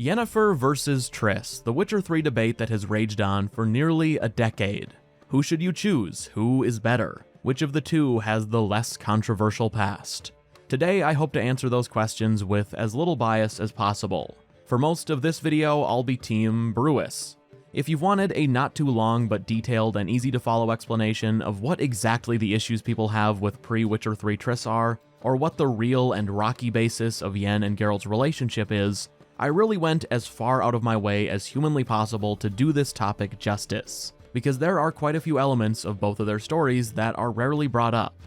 Yennefer versus Triss, the Witcher 3 debate that has raged on for nearly a decade. Who should you choose? Who is better? Which of the two has the less controversial past? Today, I hope to answer those questions with as little bias as possible. For most of this video, I'll be Team Brewess. If you've wanted a not too long but detailed and easy to follow explanation of what exactly the issues people have with pre-Witcher 3 Triss are, or what the real and rocky basis of Yen and Geralt's relationship is, I really went as far out of my way as humanly possible to do this topic justice, because there are quite a few elements of both of their stories that are rarely brought up.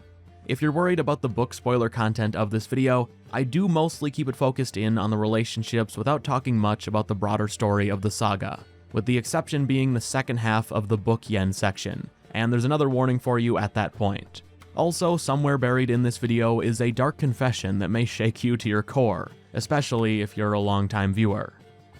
If you're worried about the book spoiler content of this video, I do mostly keep it focused in on the relationships without talking much about the broader story of the saga, with the exception being the second half of the book Yen section, and there's another warning for you at that point. Also, somewhere buried in this video is a dark confession that may shake you to your core, especially if you're a longtime viewer.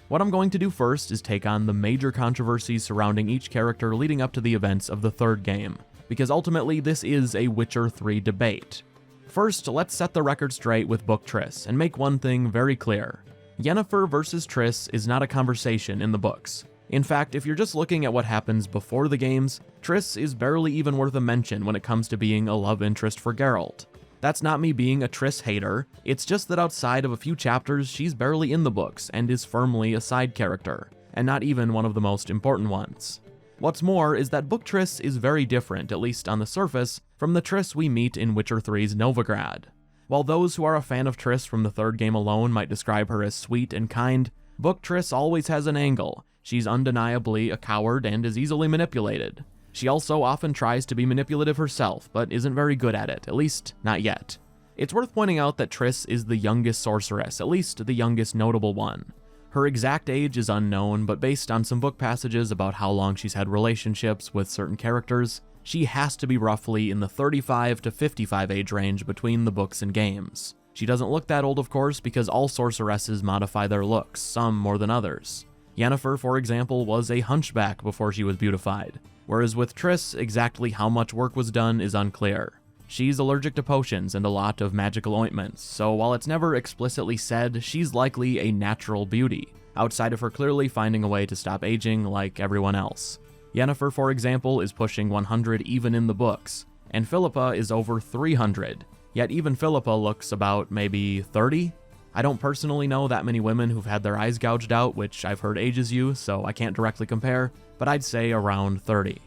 What I'm going to do first is take on the major controversies surrounding each character leading up to the events of the third game, because ultimately this is a Witcher 3 debate. First, let's set the record straight with Book Triss and make one thing very clear. Yennefer versus Triss is not a conversation in the books. In fact, if you're just looking at what happens before the games, Triss is barely even worth a mention when it comes to being a love interest for Geralt. That's not me being a Triss hater, it's just that outside of a few chapters, she's barely in the books and is firmly a side character, and not even one of the most important ones. What's more is that Book Triss is very different, at least on the surface, from the Triss we meet in Witcher 3's Novigrad. While those who are a fan of Triss from the third game alone might describe her as sweet and kind, Book Triss always has an angle. She's undeniably a coward and is easily manipulated. She also often tries to be manipulative herself, but isn't very good at it, at least not yet. It's worth pointing out that Triss is the youngest sorceress, at least the youngest notable one. Her exact age is unknown, but based on some book passages about how long she's had relationships with certain characters, she has to be roughly in the 35 to 55 age range between the books and games. She doesn't look that old, of course, because all sorceresses modify their looks, some more than others. Yennefer, for example, was a hunchback before she was beautified, whereas with Triss, exactly how much work was done is unclear. She's allergic to potions and a lot of magical ointments, so while it's never explicitly said, she's likely a natural beauty, outside of her clearly finding a way to stop aging like everyone else. Yennefer, for example, is pushing 100 even in the books, and Philippa is over 300, yet even Philippa looks about maybe 30? I don't personally know that many women who've had their eyes gouged out, which I've heard ages you, so I can't directly compare, but I'd say around 30.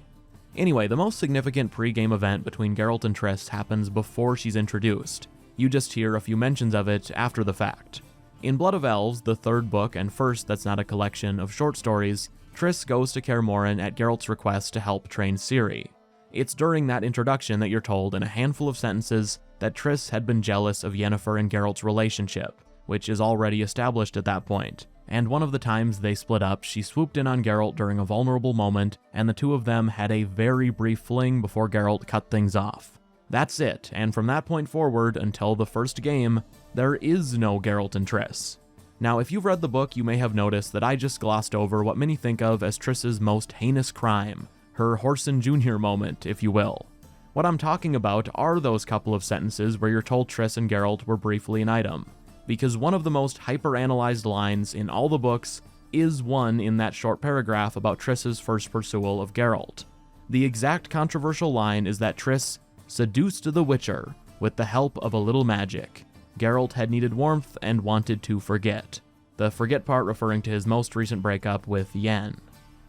Anyway, the most significant pre-game event between Geralt and Triss happens before she's introduced. You just hear a few mentions of it after the fact. In Blood of Elves, the third book and first that's not a collection of short stories, Triss goes to Kaer Morhen at Geralt's request to help train Ciri. It's during that introduction that you're told in a handful of sentences that Triss had been jealous of Yennefer and Geralt's relationship, which is already established at that point, and one of the times they split up, she swooped in on Geralt during a vulnerable moment, and the two of them had a very brief fling before Geralt cut things off. That's it, and from that point forward, until the first game, there is no Geralt and Triss. Now, if you've read the book, you may have noticed that I just glossed over what many think of as Triss's most heinous crime, her Whoreson Jr. moment, if you will. What I'm talking about are those couple of sentences where you're told Triss and Geralt were briefly an item, because one of the most hyper-analyzed lines in all the books is one in that short paragraph about Triss's first pursual of Geralt. The exact controversial line is that Triss seduced the Witcher with the help of a little magic. Geralt had needed warmth and wanted to forget. The forget part referring to his most recent breakup with Yen.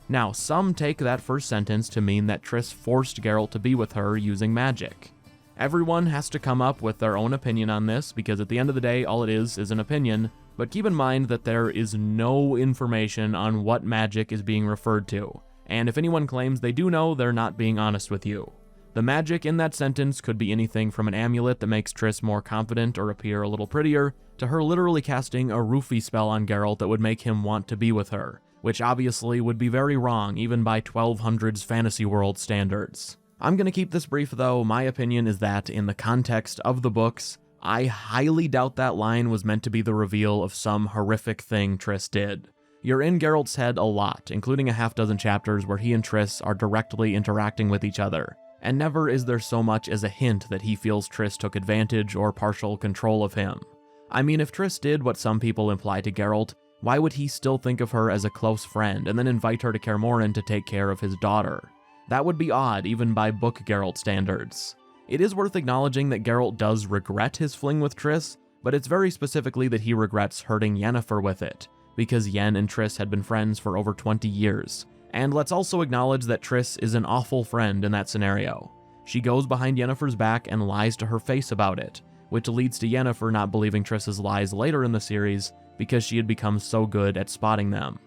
Now, some take that first sentence to mean that Triss forced Geralt to be with her using magic. Everyone has to come up with their own opinion on this, because at the end of the day, all it is an opinion, but keep in mind that there is no information on what magic is being referred to, and if anyone claims they do know, they're not being honest with you. The magic in that sentence could be anything from an amulet that makes Triss more confident or appear a little prettier, to her literally casting a roofie spell on Geralt that would make him want to be with her, which obviously would be very wrong even by 1200s fantasy world standards. I'm gonna keep this brief though. My opinion is that in the context of the books, I highly doubt that line was meant to be the reveal of some horrific thing Triss did. You're in Geralt's head a lot, including a half dozen chapters where he and Triss are directly interacting with each other, and never is there so much as a hint that he feels Triss took advantage or partial control of him. I mean, if Triss did what some people imply to Geralt, Why would he still think of her as a close friend and then invite her to Kaer Morhen to take care of his daughter? That would be odd, even by book Geralt standards. It is worth acknowledging that Geralt does regret his fling with Triss, but it's very specifically that he regrets hurting Yennefer with it, because Yen and Triss had been friends for over 20 years. And let's also acknowledge that Triss is an awful friend in that scenario. She goes behind Yennefer's back and lies to her face about it, which leads to Yennefer not believing Triss's lies later in the series because she had become so good at spotting them.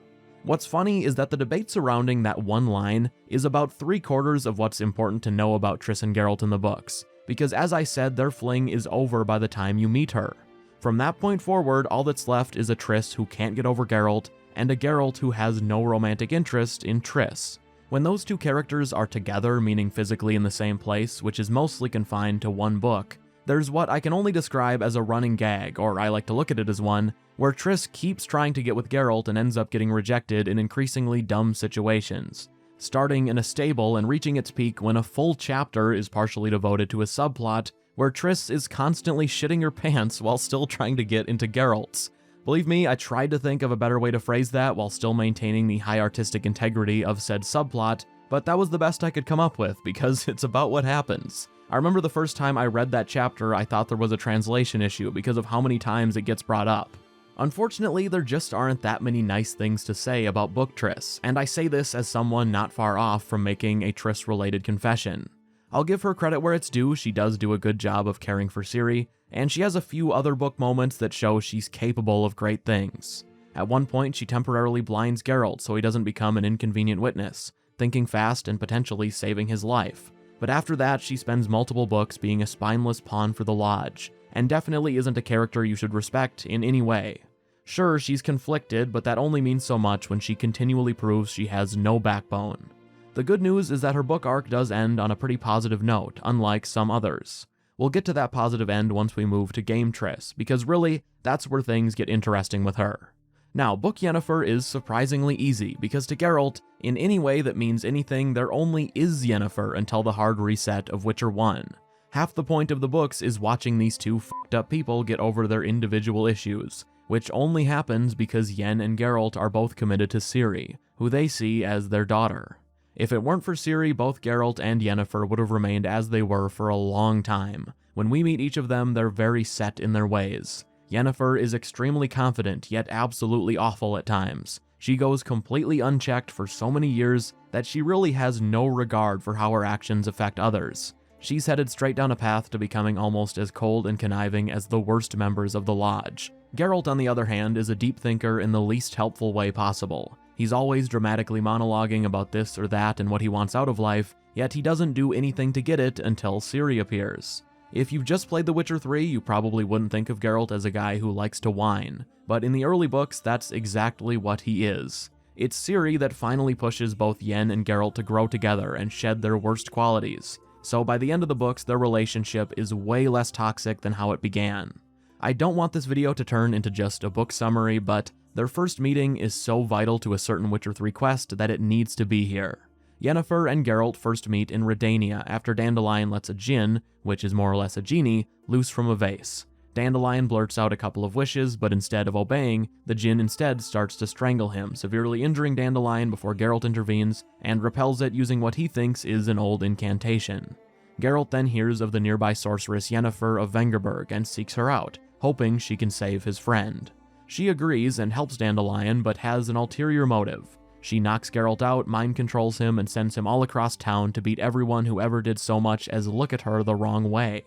What's funny is that the debate surrounding that one line is about 3/4 of what's important to know about Triss and Geralt in the books, because as I said, their fling is over by the time you meet her. From that point forward, all that's left is a Triss who can't get over Geralt, and a Geralt who has no romantic interest in Triss. When those two characters are together, meaning physically in the same place, which is mostly confined to one book, there's what I can only describe as a running gag, or I like to look at it as one, where Triss keeps trying to get with Geralt and ends up getting rejected in increasingly dumb situations, starting in a stable and reaching its peak when a full chapter is partially devoted to a subplot where Triss is constantly shitting her pants while still trying to get into Geralt's. Believe me, I tried to think of a better way to phrase that while still maintaining the high artistic integrity of said subplot, but that was the best I could come up with because it's about what happens. I remember the first time I read that chapter, I thought there was a translation issue because of how many times it gets brought up. Unfortunately, there just aren't that many nice things to say about book Triss, and I say this as someone not far off from making a Triss-related confession. I'll give her credit where it's due, she does do a good job of caring for Ciri, and she has a few other book moments that show she's capable of great things. At one point, she temporarily blinds Geralt so he doesn't become an inconvenient witness, thinking fast and potentially saving his life. But after that, she spends multiple books being a spineless pawn for the Lodge, and definitely isn't a character you should respect in any way. Sure, she's conflicted, but that only means so much when she continually proves she has no backbone. The good news is that her book arc does end on a pretty positive note, unlike some others. We'll get to that positive end once we move to Game Triss, because really, that's where things get interesting with her. Now, book Yennefer is surprisingly easy, because to Geralt, in any way that means anything, there only is Yennefer until the hard reset of Witcher 1. Half the point of the books is watching these two f***ed up people get over their individual issues, which only happens because Yen and Geralt are both committed to Ciri, who they see as their daughter. If it weren't for Ciri, both Geralt and Yennefer would have remained as they were for a long time. When we meet each of them, they're very set in their ways. Yennefer is extremely confident, yet absolutely awful at times. She goes completely unchecked for so many years that she really has no regard for how her actions affect others. She's headed straight down a path to becoming almost as cold and conniving as the worst members of the Lodge. Geralt, on the other hand, is a deep thinker in the least helpful way possible. He's always dramatically monologuing about this or that and what he wants out of life, yet he doesn't do anything to get it until Ciri appears. If you've just played The Witcher 3, you probably wouldn't think of Geralt as a guy who likes to whine, but in the early books, that's exactly what he is. It's Ciri that finally pushes both Yen and Geralt to grow together and shed their worst qualities, so by the end of the books, their relationship is way less toxic than how it began. I don't want this video to turn into just a book summary, but their first meeting is so vital to a certain Witcher 3 quest that it needs to be here. Yennefer and Geralt first meet in Redania after Dandelion lets a djinn, which is more or less a genie, loose from a vase. Dandelion blurts out a couple of wishes, but instead of obeying, the djinn instead starts to strangle him, severely injuring Dandelion before Geralt intervenes and repels it using what he thinks is an old incantation. Geralt then hears of the nearby sorceress Yennefer of Vengerberg and seeks her out, hoping she can save his friend. She agrees and helps Dandelion, but has an ulterior motive. She knocks Geralt out, mind controls him, and sends him all across town to beat everyone who ever did so much as look at her the wrong way.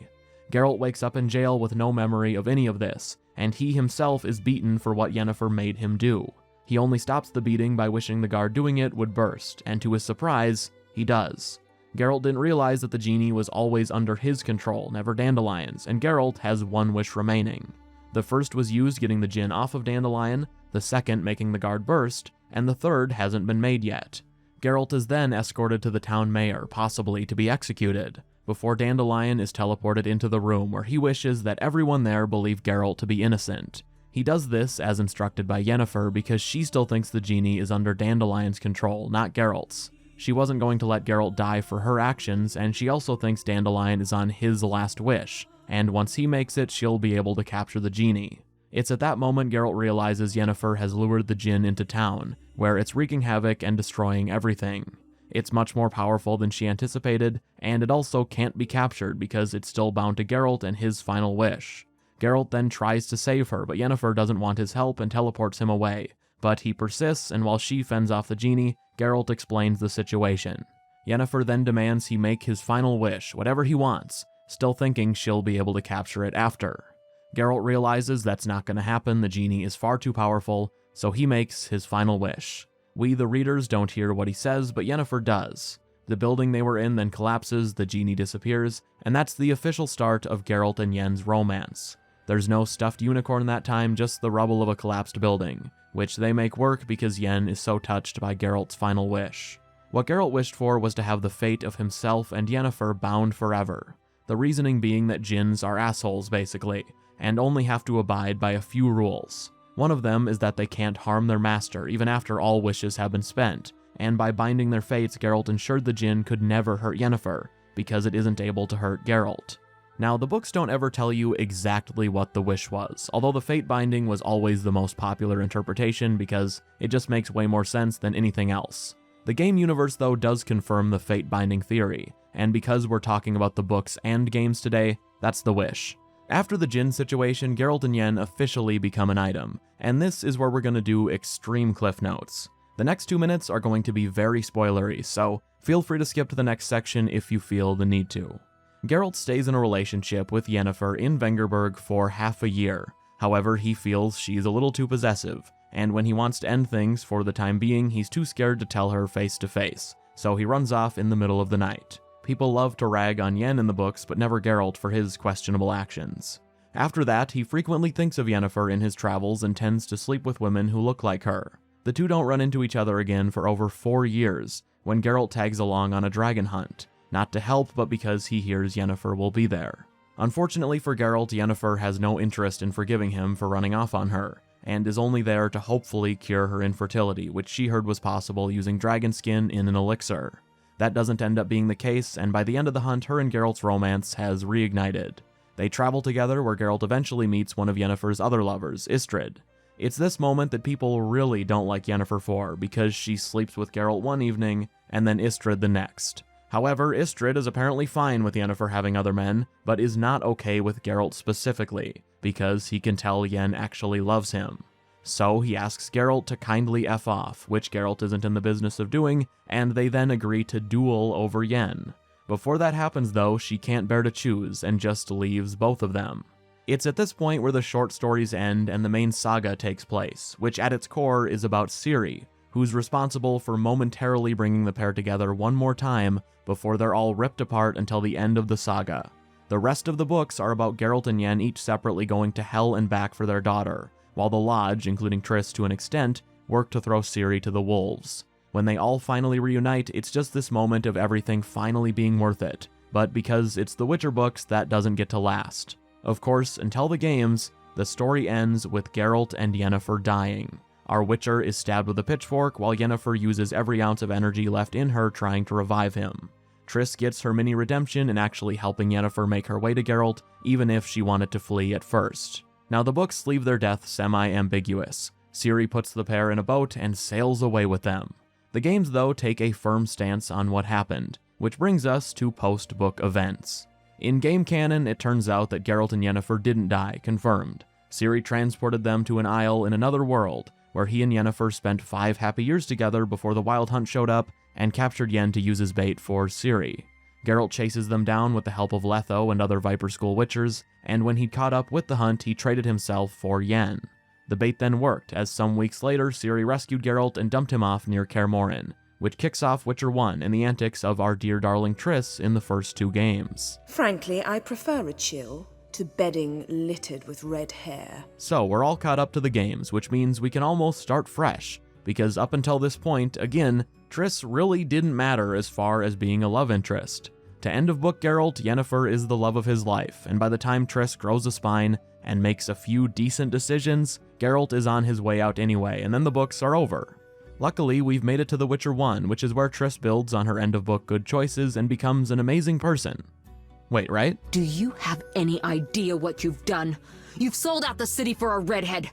Geralt wakes up in jail with no memory of any of this, and he himself is beaten for what Yennefer made him do. He only stops the beating by wishing the guard doing it would burst, and to his surprise, he does. Geralt didn't realize that the genie was always under his control, never Dandelion's, and Geralt has one wish remaining. The first was used getting the djinn off of Dandelion, the second making the guard burst, and the third hasn't been made yet. Geralt is then escorted to the town mayor, possibly to be executed, before Dandelion is teleported into the room where he wishes that everyone there believe Geralt to be innocent. He does this as instructed by Yennefer because she still thinks the genie is under Dandelion's control, not Geralt's. She wasn't going to let Geralt die for her actions, and she also thinks Dandelion is on his last wish, and once he makes it, she'll be able to capture the genie. It's at that moment Geralt realizes Yennefer has lured the djinn into town, where it's wreaking havoc and destroying everything. It's much more powerful than she anticipated, and it also can't be captured because it's still bound to Geralt and his final wish. Geralt then tries to save her, but Yennefer doesn't want his help and teleports him away. But he persists, and while she fends off the genie, Geralt explains the situation. Yennefer then demands he make his final wish, whatever he wants, still thinking she'll be able to capture it after. Geralt realizes that's not going to happen, the genie is far too powerful, so he makes his final wish. We, the readers, don't hear what he says, but Yennefer does. The building they were in then collapses, the genie disappears, and that's the official start of Geralt and Yen's romance. There's no stuffed unicorn that time, just the rubble of a collapsed building, which they make work because Yen is so touched by Geralt's final wish. What Geralt wished for was to have the fate of himself and Yennefer bound forever. The reasoning being that djinns are assholes, basically, and only have to abide by a few rules. One of them is that they can't harm their master even after all wishes have been spent, and by binding their fates, Geralt ensured the djinn could never hurt Yennefer, because it isn't able to hurt Geralt. Now, the books don't ever tell you exactly what the wish was, although the fate binding was always the most popular interpretation because it just makes way more sense than anything else. The game universe, though, does confirm the fate binding theory, and because we're talking about the books and games today, that's the wish. After the djinn situation, Geralt and Yen officially become an item, and this is where we're going to do extreme cliff notes. The next 2 minutes are going to be very spoilery, so feel free to skip to the next section if you feel the need to. Geralt stays in a relationship with Yennefer in Vengerberg for half a year. However, he feels she's a little too possessive, and when he wants to end things for the time being, he's too scared to tell her face to face, so he runs off in the middle of the night. People love to rag on Yen in the books, but never Geralt for his questionable actions. After that, he frequently thinks of Yennefer in his travels and tends to sleep with women who look like her. The two don't run into each other again for over 4 years, when Geralt tags along on a dragon hunt, not to help but because he hears Yennefer will be there. Unfortunately for Geralt, Yennefer has no interest in forgiving him for running off on her, and is only there to hopefully cure her infertility, which she heard was possible using dragon skin in an elixir. That doesn't end up being the case, and by the end of the hunt, her and Geralt's romance has reignited. They travel together where Geralt eventually meets one of Yennefer's other lovers, Istrid. It's this moment that people really don't like Yennefer for, because she sleeps with Geralt one evening, and then Istrid the next. However, Istrid is apparently fine with Yennefer having other men, but is not okay with Geralt specifically, because he can tell Yen actually loves him. So he asks Geralt to kindly F off, which Geralt isn't in the business of doing, and they then agree to duel over Yen. Before that happens though, she can't bear to choose, and just leaves both of them. It's at this point where the short stories end and the main saga takes place, which at its core is about Ciri, who's responsible for momentarily bringing the pair together one more time before they're all ripped apart until the end of the saga. The rest of the books are about Geralt and Yen each separately going to hell and back for their daughter, while the Lodge, including Triss to an extent, work to throw Ciri to the wolves. When they all finally reunite, it's just this moment of everything finally being worth it, but because it's the Witcher books, that doesn't get to last. Of course, until the games, the story ends with Geralt and Yennefer dying. Our Witcher is stabbed with a pitchfork, while Yennefer uses every ounce of energy left in her trying to revive him. Triss gets her mini redemption in actually helping Yennefer make her way to Geralt, even if she wanted to flee at first. Now the books leave their death semi-ambiguous. Ciri puts the pair in a boat and sails away with them. The games, though, take a firm stance on what happened, which brings us to post-book events. In game canon, it turns out that Geralt and Yennefer didn't die, confirmed. Ciri transported them to an isle in another world, where he and Yennefer spent 5 happy years together before the Wild Hunt showed up and captured Yen to use as bait for Ciri. Geralt chases them down with the help of Letho and other Viper School Witchers, and when he'd caught up with the hunt, he traded himself for Yen. The bait then worked, as some weeks later, Ciri rescued Geralt and dumped him off near Kaer Morhen, which kicks off Witcher 1 and the antics of our dear darling Triss in the first 2 games. Frankly, I prefer a chill to bedding littered with red hair. So we're all caught up to the games, which means we can almost start fresh, because up until this point, again, Triss really didn't matter as far as being a love interest. To end of book Geralt, Yennefer is the love of his life, and by the time Triss grows a spine and makes a few decent decisions, Geralt is on his way out anyway, and then the books are over. Luckily, we've made it to The Witcher 1, which is where Triss builds on her end of book good choices and becomes an amazing person. Wait, right? Do you have any idea what you've done? You've sold out the city for a redhead.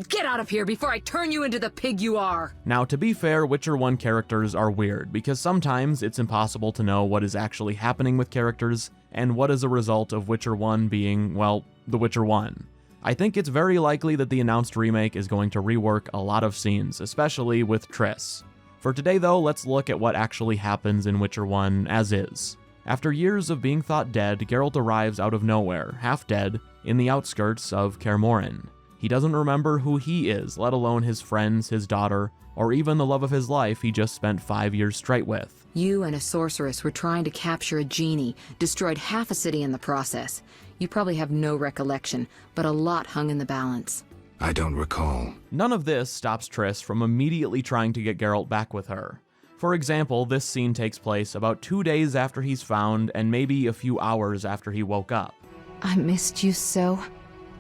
Get out of here before I turn you into the pig you are. Now, to be fair, Witcher 1 characters are weird, because sometimes it's impossible to know what is actually happening with characters, and what is a result of Witcher 1 being, well, The Witcher 1. I think it's very likely that the announced remake is going to rework a lot of scenes, especially with Triss. For today though, let's look at what actually happens in Witcher 1 as is. After years of being thought dead, Geralt arrives out of nowhere, half dead, in the outskirts of Kaer Morhen. He doesn't remember who he is, let alone his friends, his daughter, or even the love of his life he just spent 5 years straight with. You and a sorceress were trying to capture a genie, destroyed half a city in the process. You probably have no recollection, but a lot hung in the balance. I don't recall. None of this stops Triss from immediately trying to get Geralt back with her. For example, this scene takes place about 2 days after he's found and maybe a few hours after he woke up. I missed you so.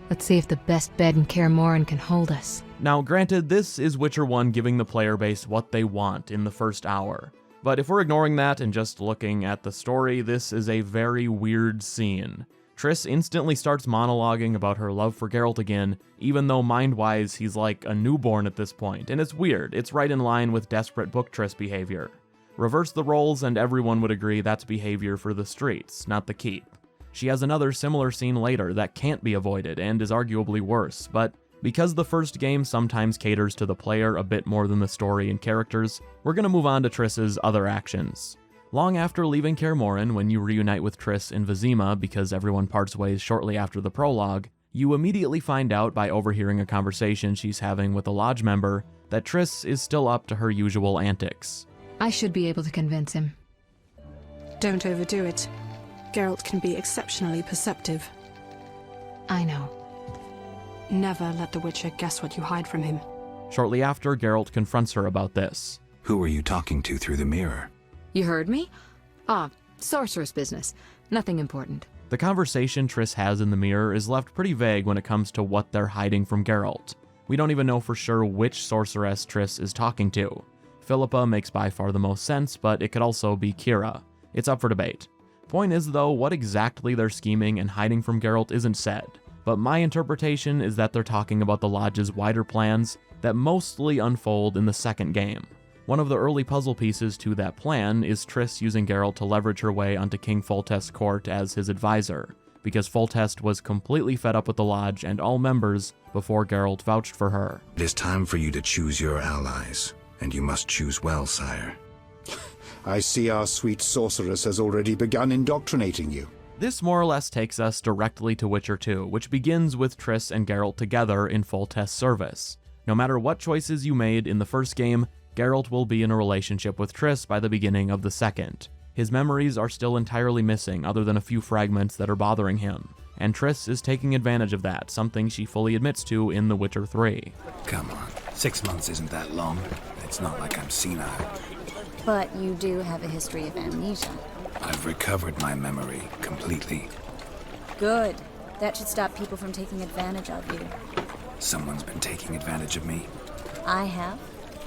Let's see if the best bed in Kaer Morhen can hold us. Now granted, this is Witcher 1 giving the player base what they want in the first hour. But if we're ignoring that and just looking at the story, this is a very weird scene. Triss instantly starts monologuing about her love for Geralt again, even though mind-wise he's like a newborn at this point, and it's weird. It's right in line with desperate book Triss behavior. Reverse the roles and everyone would agree that's behavior for the streets, not the keep. She has another similar scene later that can't be avoided and is arguably worse, but because the first game sometimes caters to the player a bit more than the story and characters, we're gonna move on to Triss's other actions. Long after leaving Kaer Morhen, when you reunite with Triss in Vizima because everyone parts ways shortly after the prologue, you immediately find out by overhearing a conversation she's having with a lodge member that Triss is still up to her usual antics. I should be able to convince him. Don't overdo it. Geralt can be exceptionally perceptive. I know. Never let the Witcher guess what you hide from him. Shortly after, Geralt confronts her about this. Who were you talking to through the mirror? You heard me? Sorceress business. Nothing important. The conversation Triss has in the mirror is left pretty vague when it comes to what they're hiding from Geralt. We don't even know for sure which sorceress Triss is talking to. Philippa makes by far the most sense, but it could also be Kira. It's up for debate. Point is though, what exactly they're scheming and hiding from Geralt isn't said, but my interpretation is that they're talking about the Lodge's wider plans that mostly unfold in the second game. One of the early puzzle pieces to that plan is Triss using Geralt to leverage her way onto King Foltest's court as his advisor, because Foltest was completely fed up with the Lodge and all members before Geralt vouched for her. It is time for you to choose your allies, and you must choose well, sire. I see our sweet sorceress has already begun indoctrinating you. This more or less takes us directly to Witcher 2, which begins with Triss and Geralt together in Foltest's service. No matter what choices you made in the first game, Geralt will be in a relationship with Triss by the beginning of the second. His memories are still entirely missing other than a few fragments that are bothering him, and Triss is taking advantage of that, something she fully admits to in The Witcher 3. Come on, 6 months isn't that long. It's not like I'm senile. But you do have a history of amnesia. I've recovered my memory completely. Good. That should stop people from taking advantage of you. Someone's been taking advantage of me. I have,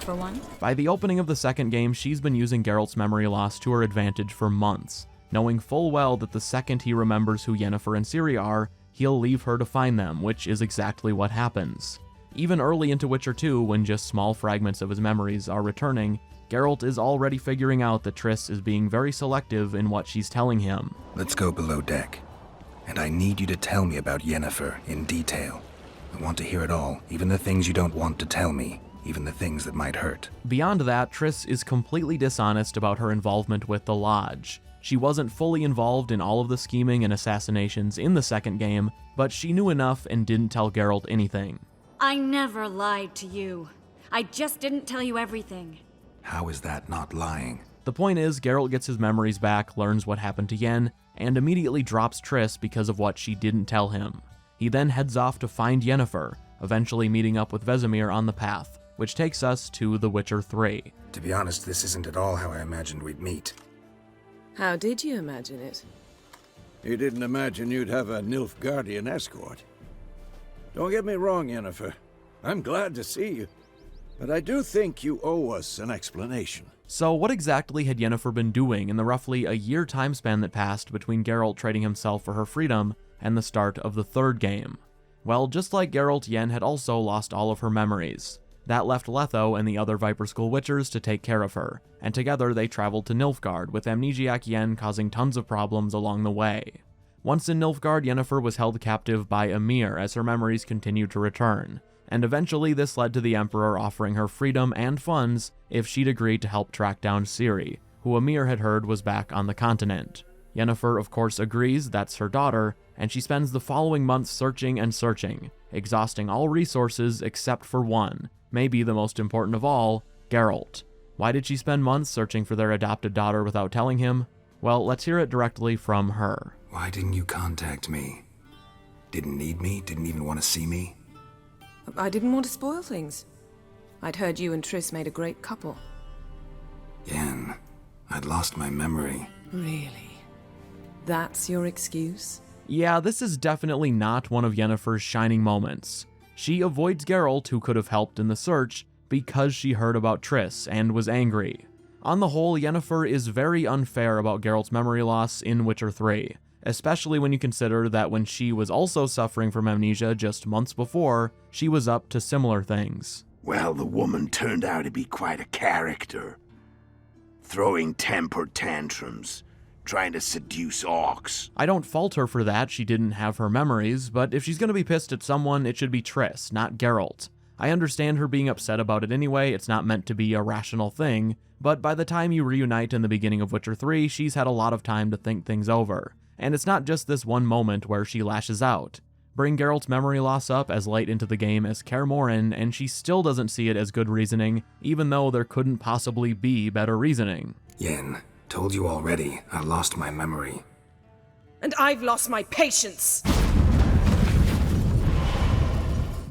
for one. By the opening of the second game, she's been using Geralt's memory loss to her advantage for months, knowing full well that the second he remembers who Yennefer and Ciri are, he'll leave her to find them, which is exactly what happens. Even early into Witcher 2, when just small fragments of his memories are returning, Geralt is already figuring out that Triss is being very selective in what she's telling him. Let's go below deck. And I need you to tell me about Yennefer in detail. I want to hear it all, even the things you don't want to tell me, even the things that might hurt. Beyond that, Triss is completely dishonest about her involvement with the Lodge. She wasn't fully involved in all of the scheming and assassinations in the second game, but she knew enough and didn't tell Geralt anything. I never lied to you. I just didn't tell you everything. How is that not lying? The point is, Geralt gets his memories back, learns what happened to Yen, and immediately drops Triss because of what she didn't tell him. He then heads off to find Yennefer, eventually meeting up with Vesemir on the path, which takes us to The Witcher 3. To be honest, this isn't at all how I imagined we'd meet. How did you imagine it? You didn't imagine you'd have a Nilfgaardian escort. Don't get me wrong, Yennefer. I'm glad to see you. But I do think you owe us an explanation. So what exactly had Yennefer been doing in the roughly a year time span that passed between Geralt trading himself for her freedom and the start of the third game? Well, just like Geralt, Yen had also lost all of her memories. That left Letho and the other Viper School Witchers to take care of her, and together they traveled to Nilfgaard, with amnesiac Yen causing tons of problems along the way. Once in Nilfgaard, Yennefer was held captive by Emir as her memories continued to return, and eventually this led to the Emperor offering her freedom and funds if she'd agree to help track down Ciri, who Emir had heard was back on the continent. Yennefer, of course, agrees that's her daughter, and she spends the following months searching and searching, exhausting all resources except for one, maybe the most important of all, Geralt. Why did she spend months searching for their adopted daughter without telling him? Well, let's hear it directly from her. Why didn't you contact me? Didn't need me? Didn't even want to see me? I didn't want to spoil things. I'd heard you and Triss made a great couple. Yen, I'd lost my memory. Really? That's your excuse? Yeah, this is definitely not one of Yennefer's shining moments. She avoids Geralt, who could have helped in the search, because she heard about Triss and was angry. On the whole, Yennefer is very unfair about Geralt's memory loss in Witcher 3, especially when you consider that when she was also suffering from amnesia just months before, she was up to similar things. Well, the woman turned out to be quite a character. Throwing temper tantrums, trying to seduce orcs. I don't fault her for that, she didn't have her memories, but if she's gonna be pissed at someone, it should be Triss, not Geralt. I understand her being upset about it anyway, it's not meant to be a rational thing, but by the time you reunite in the beginning of Witcher 3, she's had a lot of time to think things over. And it's not just this one moment where she lashes out. Bring Geralt's memory loss up as late into the game as Kaer Morhen, and she still doesn't see it as good reasoning, even though there couldn't possibly be better reasoning. Yen, told you already, I lost my memory. And I've lost my patience!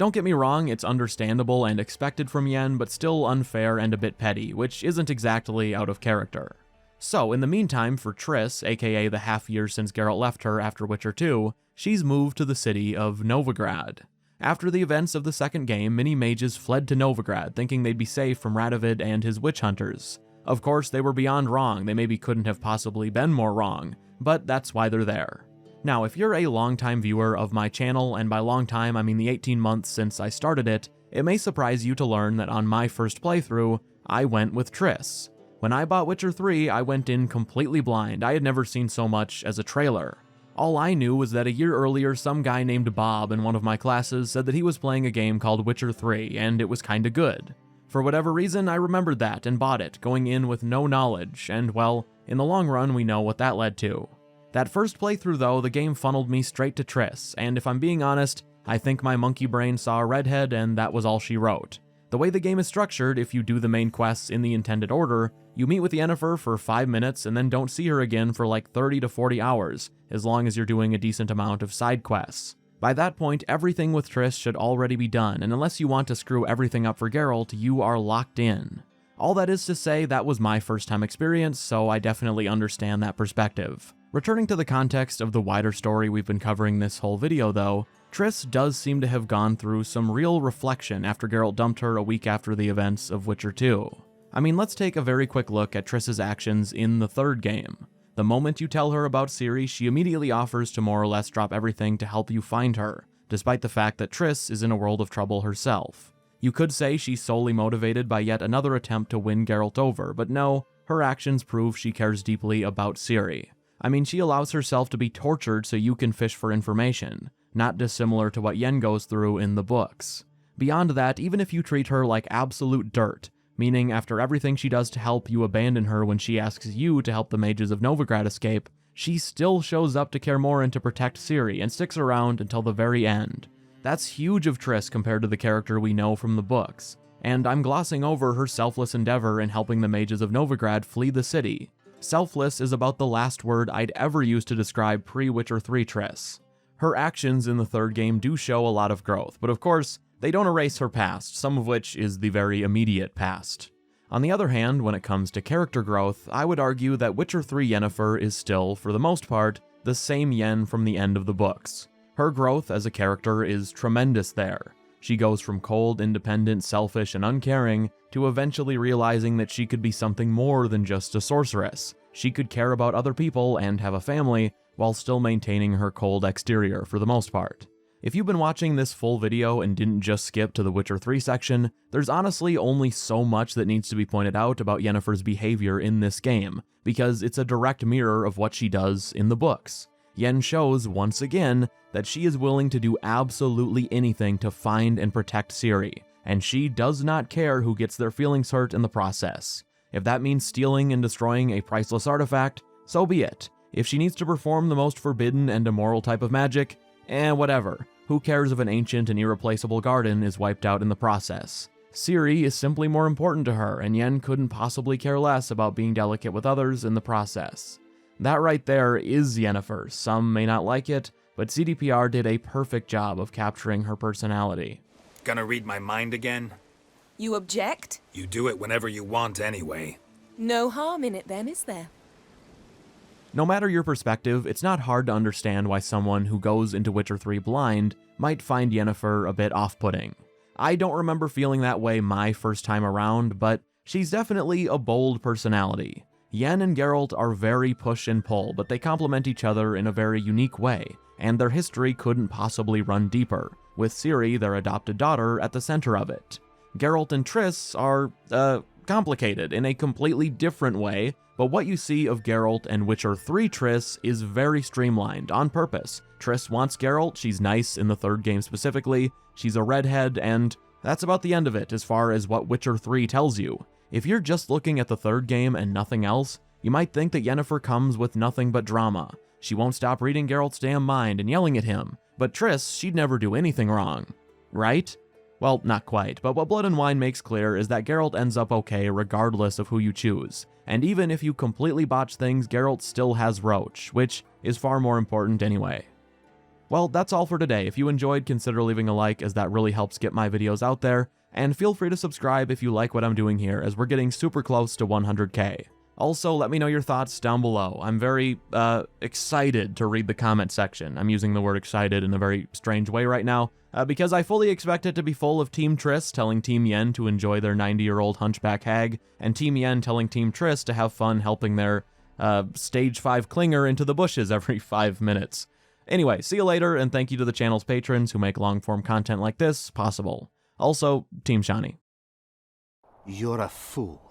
Don't get me wrong, it's understandable and expected from Yen, but still unfair and a bit petty, which isn't exactly out of character. So, in the meantime, for Triss, aka the half year since Geralt left her after Witcher 2, she's moved to the city of Novigrad. After the events of the second game, many mages fled to Novigrad, thinking they'd be safe from Radovid and his witch hunters. Of course, they were beyond wrong, they maybe couldn't have possibly been more wrong, but that's why they're there. Now, if you're a longtime viewer of my channel, and by long time I mean the 18 months since I started it, it may surprise you to learn that on my first playthrough, I went with Triss. When I bought Witcher 3, I went in completely blind. I had never seen so much as a trailer. All I knew was that a year earlier, some guy named Bob in one of my classes said that he was playing a game called Witcher 3, and it was kinda good. For whatever reason, I remembered that and bought it, going in with no knowledge, and well, in the long run, we know what that led to. That first playthrough though, the game funneled me straight to Triss, and if I'm being honest, I think my monkey brain saw a redhead and that was all she wrote. The way the game is structured, if you do the main quests in the intended order, you meet with Yennefer for 5 minutes and then don't see her again for like 30 to 40 hours, as long as you're doing a decent amount of side quests. By that point, everything with Triss should already be done, and unless you want to screw everything up for Geralt, you are locked in. All that is to say, that was my first time experience, so I definitely understand that perspective. Returning to the context of the wider story we've been covering this whole video though, Triss does seem to have gone through some real reflection after Geralt dumped her a week after the events of Witcher 2. I mean, let's take a very quick look at Triss's actions in the third game. The moment you tell her about Ciri, she immediately offers to more or less drop everything to help you find her, despite the fact that Triss is in a world of trouble herself. You could say she's solely motivated by yet another attempt to win Geralt over, but no, her actions prove she cares deeply about Ciri. I mean, she allows herself to be tortured so you can fish for information, not dissimilar to what Yen goes through in the books. Beyond that, even if you treat her like absolute dirt, meaning after everything she does to help you abandon her when she asks you to help the mages of Novigrad escape, she still shows up to Kaer Morhen to protect Ciri and sticks around until the very end. That's huge of Triss compared to the character we know from the books, and I'm glossing over her selfless endeavor in helping the mages of Novigrad flee the city. Selfless is about the last word I'd ever use to describe pre-Witcher 3 Triss. Her actions in the third game do show a lot of growth, but of course, they don't erase her past, some of which is the very immediate past. On the other hand, when it comes to character growth, I would argue that Witcher 3 Yennefer is still, for the most part, the same Yen from the end of the books. Her growth as a character is tremendous there. She goes from cold, independent, selfish, and uncaring, to eventually realizing that she could be something more than just a sorceress. She could care about other people and have a family, while still maintaining her cold exterior for the most part. If you've been watching this full video and didn't just skip to the Witcher 3 section, there's honestly only so much that needs to be pointed out about Yennefer's behavior in this game, because it's a direct mirror of what she does in the books. Yen shows, once again, that she is willing to do absolutely anything to find and protect Ciri, and she does not care who gets their feelings hurt in the process. If that means stealing and destroying a priceless artifact, so be it. If she needs to perform the most forbidden and immoral type of magic, whatever. Who cares if an ancient and irreplaceable garden is wiped out in the process? Ciri is simply more important to her, and Yen couldn't possibly care less about being delicate with others in the process. That right there is Yennefer. Some may not like it, but CDPR did a perfect job of capturing her personality. Gonna read my mind again? You object? You do it whenever you want anyway. No harm in it then, is there? No matter your perspective, it's not hard to understand why someone who goes into Witcher 3 blind might find Yennefer a bit off-putting. I don't remember feeling that way my first time around, but she's definitely a bold personality. Yen and Geralt are very push and pull, but they complement each other in a very unique way, and their history couldn't possibly run deeper, with Ciri, their adopted daughter, at the center of it. Geralt and Triss are, complicated in a completely different way, but what you see of Geralt and Witcher 3 Triss is very streamlined, on purpose. Triss wants Geralt, she's nice in the third game specifically, she's a redhead, and that's about the end of it as far as what Witcher 3 tells you. If you're just looking at the third game and nothing else, you might think that Yennefer comes with nothing but drama. She won't stop reading Geralt's damn mind and yelling at him, but Triss, she'd never do anything wrong. Right? Well, not quite, but what Blood and Wine makes clear is that Geralt ends up okay regardless of who you choose. And even if you completely botch things, Geralt still has Roach, which is far more important anyway. Well, that's all for today. If you enjoyed, consider leaving a like, as that really helps get my videos out there, and feel free to subscribe if you like what I'm doing here, as we're getting super close to 100k. Also, let me know your thoughts down below. I'm very, excited to read the comment section. I'm using the word excited in a very strange way right now, because I fully expect it to be full of Team Triss telling Team Yen to enjoy their 90-year-old hunchback hag, and Team Yen telling Team Triss to have fun helping their, stage 5 clinger into the bushes every 5 minutes. Anyway, see you later, and thank you to the channel's patrons who make long-form content like this possible. Also, Team Shani. You're a fool.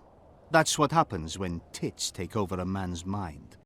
That's what happens when tits take over a man's mind.